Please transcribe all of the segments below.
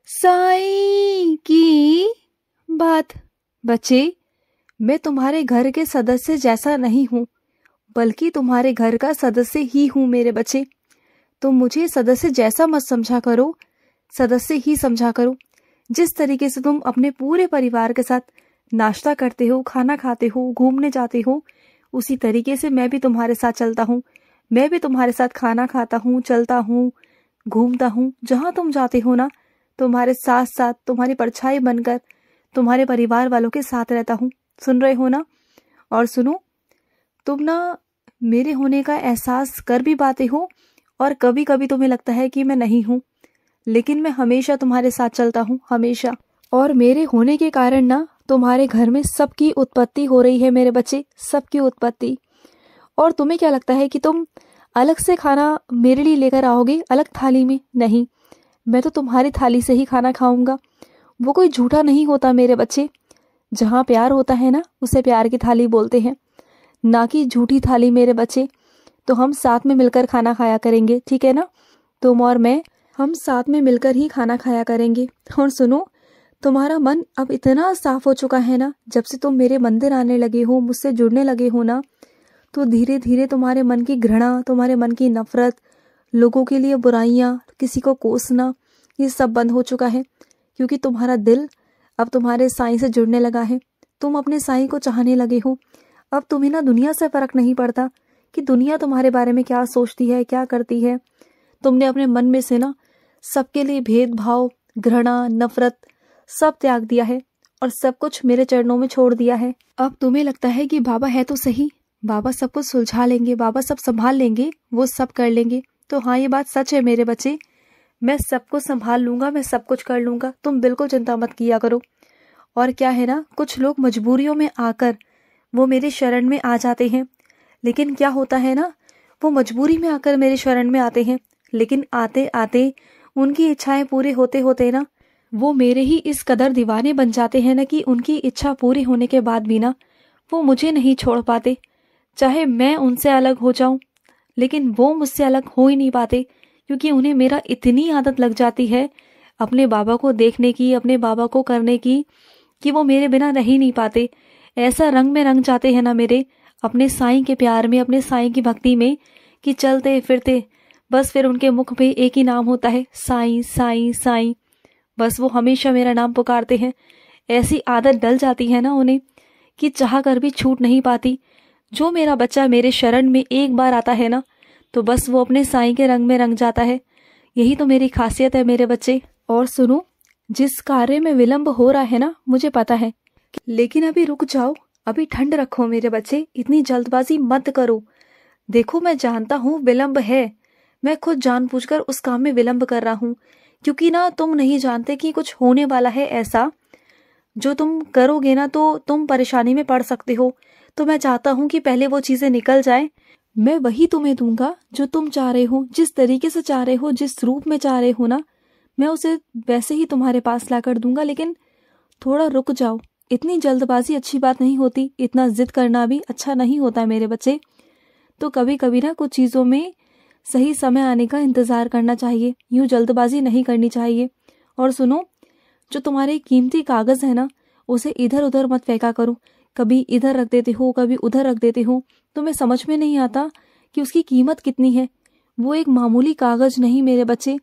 साईं की बात। बच्चे, मैं तुम्हारे घर के सदस्य जैसा नहीं हूँ, बल्कि तुम्हारे घर का सदस्य ही हूँ मेरे बच्चे। तुम मुझे सदस्य जैसा मत समझा करो, सदस्य ही समझा करो। जिस तरीके से तुम अपने पूरे परिवार के साथ नाश्ता करते हो, खाना खाते हो, घूमने जाते हो, उसी तरीके से मैं भी तुम्हारे साथ चलता हूँ। मैं भी तुम्हारे साथ खाना खाता हूँ, चलता हूँ, घूमता हूँ। जहाँ तुम जाते हो ना, तुम्हारे साथ साथ तुम्हारी परछाई बनकर तुम्हारे परिवार वालों के साथ रहता हूँ। सुन रहे हो ना? और सुनो, तुम ना मेरे होने का एहसास कर भी पाते हो, और कभी कभी तुम्हें लगता है कि मैं नहीं हूँ, लेकिन मैं हमेशा तुम्हारे साथ चलता हूँ, हमेशा। और मेरे होने के कारण ना तुम्हारे घर में सबकी उत्पत्ति हो रही है मेरे बच्चे, सबकी उत्पत्ति। और तुम्हें क्या लगता है कि तुम अलग से खाना मेरे लिए लेकर आओगे, अलग थाली में? नहीं, मैं तो तुम्हारी थाली से ही खाना खाऊंगा। वो कोई झूठा नहीं होता मेरे बच्चे। जहाँ प्यार होता है ना, उसे प्यार की थाली बोलते हैं, ना कि झूठी थाली मेरे बच्चे। तो हम साथ में मिलकर खाना खाया करेंगे, ठीक है ना? तुम और मैं, हम साथ में मिलकर ही खाना खाया करेंगे। और सुनो, तुम्हारा मन अब इतना साफ हो चुका है ना, जब से तुम मेरे मंदिर आने लगे हो, मुझसे जुड़ने लगे हो ना, तो धीरे धीरे तुम्हारे मन की घृणा, तुम्हारे मन की नफरत, लोगों के लिए बुराइयां, किसी को कोसना, ये सब बंद हो चुका है। क्योंकि तुम्हारा दिल अब तुम्हारे साईं से जुड़ने लगा है। तुम अपने साईं को चाहने लगे हो। अब तुम्हें ना दुनिया से फर्क नहीं पड़ता कि दुनिया तुम्हारे बारे में क्या सोचती है, क्या करती है। तुमने अपने मन में से ना सबके लिए भेदभाव, घृणा, नफरत सब त्याग दिया है, और सब कुछ मेरे चरणों में छोड़ दिया है। अब तुम्हें लगता है कि बाबा है तो सही, बाबा सब कुछ सुलझा लेंगे, बाबा सब संभाल लेंगे, वो सब कर लेंगे। तो हाँ, ये बात सच है मेरे बच्चे। मैं सब कुछ संभाल लूंगा, मैं सब कुछ कर लूंगा, तुम बिल्कुल चिंता मत किया करो। और क्या है ना, कुछ लोग मजबूरियों में आकर वो मेरे शरण में आ जाते हैं। लेकिन क्या होता है ना, वो मजबूरी में आकर मेरे शरण में आते हैं, लेकिन आते आते उनकी इच्छाएं पूरी होते होते ना, वो मेरे ही इस कदर दीवाने बन जाते हैं ना, कि उनकी इच्छा पूरी होने के बाद भी ना वो मुझे नहीं छोड़ पाते। चाहे मैं उनसे अलग हो जाऊं, लेकिन वो मुझसे अलग हो ही नहीं पाते, क्योंकि उन्हें मेरा इतनी आदत लग जाती है अपने बाबा को देखने की, अपने बाबा को करने की, कि वो मेरे बिना रह ही नहीं पाते। ऐसा रंग में रंग जाते हैं ना मेरे अपने साईं के प्यार में, अपने साईं की भक्ति में, कि चलते फिरते बस फिर उनके मुख पे एक ही नाम होता है, साईं साईं साईं। बस वो हमेशा मेरा नाम पुकारते हैं। ऐसी आदत डल जाती है ना उन्हें, कि चाह कर भी छूट नहीं पाती। जो मेरा बच्चा मेरे शरण में एक बार आता है ना, तो बस वो अपने साईं के रंग में रंग जाता है। यही तो मेरी खासियत है मेरे बच्चे। और सुनो, जिस कार्य में विलंब हो रहा है ना, मुझे पता है, लेकिन अभी रुक जाओ, अभी ठंड रखो मेरे बच्चे, इतनी जल्दबाजी मत करो। देखो, मैं जानता हूँ विलंब है, मैं खुद जानबूझकर उस काम में विलंब कर रहा हूँ, क्योंकि ना तुम नहीं जानते कि कुछ होने वाला है ऐसा, जो तुम करोगे ना तो तुम परेशानी में पड़ सकते हो। तो मैं चाहता हूँ कि पहले वो चीजें निकल जाए। मैं वही तुम्हें दूंगा जो तुम चाह रहे हो, जिस तरीके से चाह रहे हो, जिस रूप में चाह रहे हो ना, मैं उसे वैसे ही तुम्हारे पास लाकर दूंगा। लेकिन थोड़ा रुक जाओ, इतनी जल्दबाजी अच्छी बात नहीं होती, इतना जिद करना भी अच्छा नहीं होता मेरे बच्चे। तो कभी कभी ना कुछ चीजों में सही समय आने का इंतजार करना चाहिए, यूं जल्दबाजी नहीं करनी चाहिए। और सुनो, जो तुम्हारे कीमती कागज है ना, उसे इधर उधर मत फेंका करो। कभी इधर रख देते हो, कभी उधर रख देते हो, तुम्हें समझ में नहीं आता कि उसकी कीमत कितनी है। वो एक मामूली कागज नहीं मेरे बच्चे,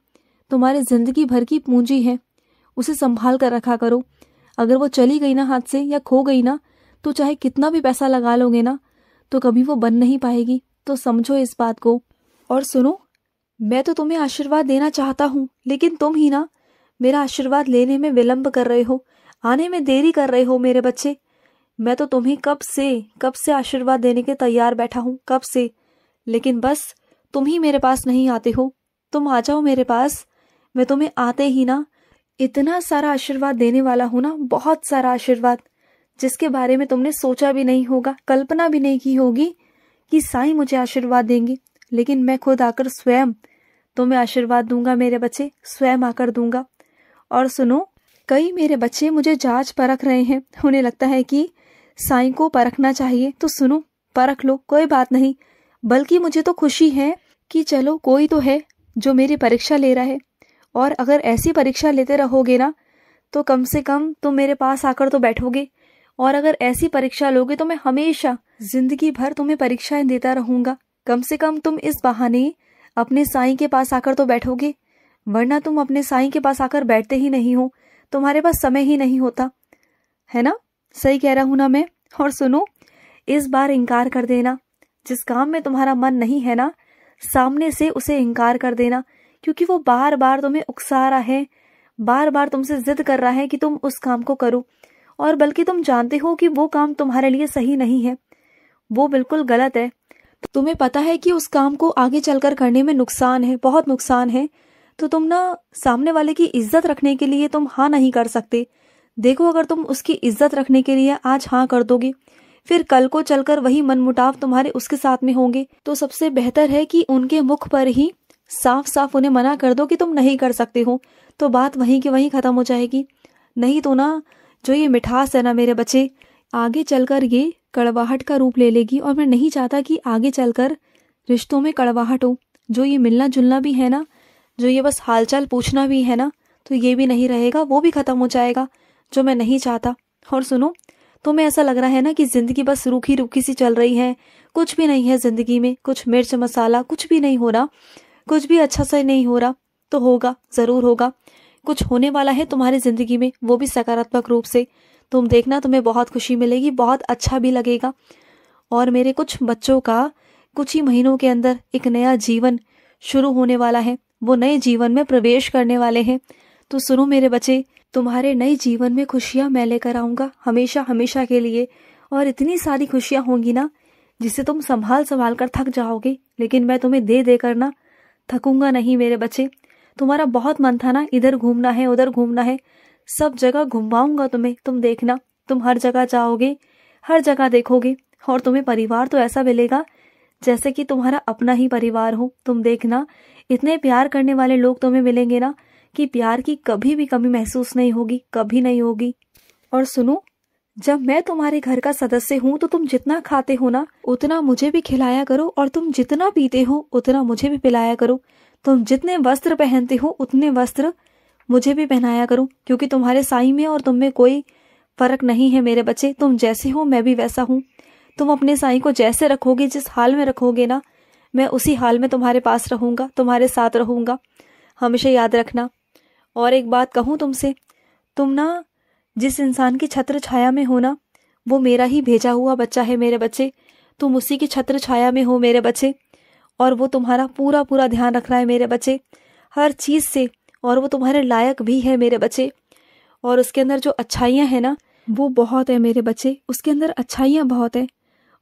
तुम्हारे जिंदगी भर की पूंजी है। उसे संभाल कर रखा करो। अगर वो चली गई ना हाथ से, या खो गई ना, तो चाहे कितना भी पैसा लगा लोगे ना, तो कभी वो बन नहीं पाएगी। तो समझो इस बात को। और सुनो, मैं तो तुम्हें आशीर्वाद देना चाहता हूँ, लेकिन तुम ही ना मेरा आशीर्वाद लेने में विलंब कर रहे हो, आने में देरी कर रहे हो मेरे बच्चे। मैं तो तुम्हें कब से आशीर्वाद देने के तैयार बैठा हूँ, कब से, लेकिन बस तुम ही मेरे पास नहीं आते हो। तुम आ जाओ मेरे पास, मैं तुम्हें आते ही ना इतना सारा आशीर्वाद देने वाला हूँ ना, बहुत सारा आशीर्वाद, जिसके बारे में तुमने सोचा भी नहीं होगा, कल्पना भी नहीं की होगी कि साईं मुझे आशीर्वाद देंगे। लेकिन मैं खुद आकर स्वयं तुम्हें आशीर्वाद दूंगा मेरे बच्चे, स्वयं आकर दूंगा। और सुनो, कई मेरे बच्चे मुझे जांच परख रहे हैं, उन्हें लगता है कि साईं को परखना चाहिए। तो सुनो, परख लो, कोई बात नहीं। बल्कि मुझे तो खुशी है कि चलो कोई तो है जो मेरी परीक्षा ले रहा है, और अगर ऐसी परीक्षा लेते रहोगे ना तो कम से कम तुम मेरे पास आकर तो बैठोगे। और अगर ऐसी परीक्षा लोगे तो मैं हमेशा जिंदगी भर तुम्हें परीक्षाएं देता रहूंगा। कम से कम तुम इस बहाने अपने साईं के पास आकर तो बैठोगे, वरना तुम अपने साईं के पास आकर बैठते ही नहीं हो, तुम्हारे पास समय ही नहीं होता, है ना? सही कह रहा हूं ना मैं? और सुनो, इस बार इनकार कर देना। जिस काम में तुम्हारा मन नहीं है ना, सामने से उसे इनकार कर देना, क्योंकि वो बार बार तुम्हें उकसा रहा है, बार बार तुमसे जिद कर रहा है कि तुम उस काम को करो। और बल्कि तुम जानते हो कि वो काम तुम्हारे लिए सही नहीं है, वो बिल्कुल गलत है। तुम्हें पता है कि उस काम को आगे चलकर करने में नुकसान है, बहुत नुकसान है। तो तुम ना सामने वाले की इज्जत रखने के लिए तुम हाँ नहीं कर सकते। देखो, अगर तुम उसकी इज्जत रखने के लिए आज हाँ कर दोगे, फिर कल को चलकर वही मनमुटाव तुम्हारे उसके साथ में होंगे। तो सबसे बेहतर है कि उनके मुख पर ही साफ साफ उन्हें मना कर दो कि तुम नहीं कर सकते हो, तो बात वहीं की वहीं खत्म हो जाएगी। नहीं तो ना जो ये मिठास है ना मेरे बच्चे, आगे चलकर ये कड़वाहट का रूप ले लेगी। और मैं नहीं चाहता कि आगे चलकर रिश्तों में कड़वाहट हो। जो ये मिलना जुलना भी है ना, जो ये बस हालचाल पूछना भी है ना, तो ये भी नहीं रहेगा, वो भी खत्म हो जाएगा, जो मैं नहीं चाहता। और सुनो, तुम्हें ऐसा लग रहा है ना कि जिंदगी बस रूखी रूखी सी चल रही है, कुछ भी नहीं है जिंदगी में, कुछ मिर्च मसाला कुछ भी नहीं हो रहा, कुछ भी अच्छा सा नहीं हो रहा। तो होगा, जरूर होगा, कुछ होने वाला है तुम्हारी जिंदगी में, वो भी सकारात्मक रूप से। तुम देखना, तुम्हें बहुत खुशी मिलेगी, बहुत अच्छा भी लगेगा। और मेरे कुछ बच्चों का कुछ ही महीनों के अंदर एक नया जीवन शुरू होने वाला है, वो नए जीवन में प्रवेश करने वाले हैं। तो सुनो मेरे बच्चे, तुम्हारे नए जीवन में खुशियां मैं लेकर आऊंगा, हमेशा हमेशा के लिए। और इतनी सारी खुशियां होंगी ना जिसे तुम संभाल संभाल कर थक जाओगे, लेकिन मैं तुम्हें दे देकर ना थकूंगा नहीं मेरे बच्चे। तुम्हारा बहुत मन था ना इधर घूमना है उधर घूमना है, सब जगह घुमाऊंगा तुम्हें। तुम देखना, तुम हर जगह जाओगे, हर जगह देखोगे, और तुम्हें परिवार तो ऐसा मिलेगा जैसे कि तुम्हारा अपना ही परिवार हो। तुम देखना, इतने प्यार करने वाले लोग तुम्हें मिलेंगे ना कि प्यार की कभी भी कमी महसूस नहीं होगी, कभी नहीं होगी। और सुनो, जब मैं तुम्हारे घर का सदस्य हूँ तो तुम जितना खाते हो ना उतना मुझे भी खिलाया करो, और तुम जितना पीते हो उतना मुझे भी पिलाया करो। तुम जितने वस्त्र पहनते हो उतने वस्त्र मुझे भी पहनाया करो, क्योंकि तुम्हारे साईं में और तुम में कोई फर्क नहीं है मेरे बच्चे। तुम जैसे हो मैं भी वैसा हूँ। तुम अपने साईं को जैसे रखोगे, जिस हाल में रखोगे ना, मैं उसी हाल में तुम्हारे पास रहूंगा, तुम्हारे साथ रहूंगा, हमेशा याद रखना। और एक बात कहूँ तुमसे, तुम ना जिस इंसान की छत्र छाया में हो ना, वो मेरा ही भेजा हुआ बच्चा है मेरे बच्चे। तुम उसी की छत्र छाया में हो मेरे बच्चे, और वो तुम्हारा पूरा पूरा ध्यान रख रहा है मेरे बच्चे, हर चीज से। और वो तुम्हारे लायक भी है मेरे बच्चे। और उसके अंदर जो अच्छाइयाँ हैं ना, वो बहुत है मेरे बच्चे, उसके अंदर अच्छाइयाँ बहुत है।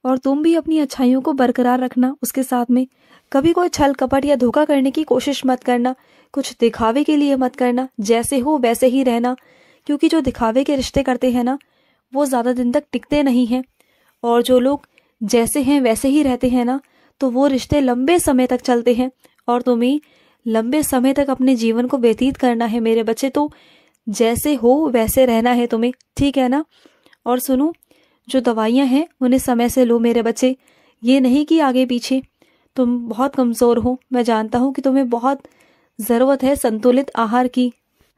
और तुम भी अपनी अच्छाइयों को बरकरार रखना उसके साथ में। कभी कोई छल कपट या धोखा करने की कोशिश मत करना, कुछ दिखावे के लिए मत करना, जैसे हो वैसे ही रहना। क्योंकि जो दिखावे के रिश्ते करते हैं ना, वो ज्यादा दिन तक टिकते नहीं हैं। और जो लोग जैसे हैं वैसे ही रहते हैं ना, तो वो रिश्ते लंबे समय तक चलते हैं। और तुम्हें लंबे समय तक अपने जीवन को व्यतीत करना है मेरे बच्चे, तो जैसे हो वैसे रहना है तुम्हें, ठीक है ना? और सुनो, जो दवाइयाँ हैं उन्हें समय से लो मेरे बच्चे, ये नहीं कि आगे पीछे। तुम बहुत कमज़ोर हो, मैं जानता हूँ कि तुम्हें बहुत ज़रूरत है संतुलित आहार की।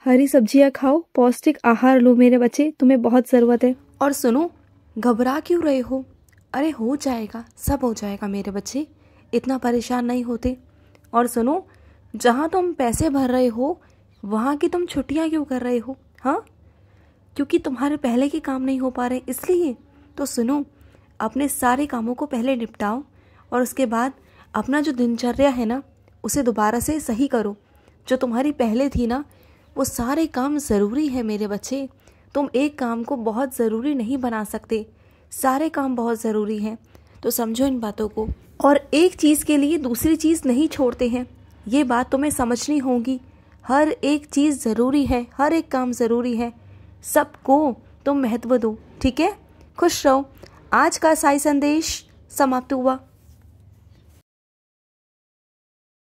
हरी सब्जियाँ खाओ, पौष्टिक आहार लो मेरे बच्चे, तुम्हें बहुत ज़रूरत है। और सुनो, घबरा क्यों रहे हो? अरे हो जाएगा, सब हो जाएगा मेरे बच्चे, इतना परेशान नहीं होते। और सुनो, जहाँ तुम पैसे भर रहे हो वहाँ की तुम छुट्टियाँ क्यों कर रहे हो? हाँ, क्योंकि तुम्हारे पहले के काम नहीं हो पा रहे इसलिए। तो सुनो, अपने सारे कामों को पहले निपटाओ, और उसके बाद अपना जो दिनचर्या है ना उसे दोबारा से सही करो। जो तुम्हारी पहले थी ना, वो सारे काम ज़रूरी है मेरे बच्चे। तुम एक काम को बहुत ज़रूरी नहीं बना सकते, सारे काम बहुत ज़रूरी हैं। तो समझो इन बातों को, और एक चीज़ के लिए दूसरी चीज़ नहीं छोड़ते हैं, ये बात तुम्हें समझनी होगी। हर एक चीज़ ज़रूरी है, हर एक काम ज़रूरी है, सबको तुम महत्व दो, ठीक है? खुश रहो। आज का साई संदेश समाप्त हुआ।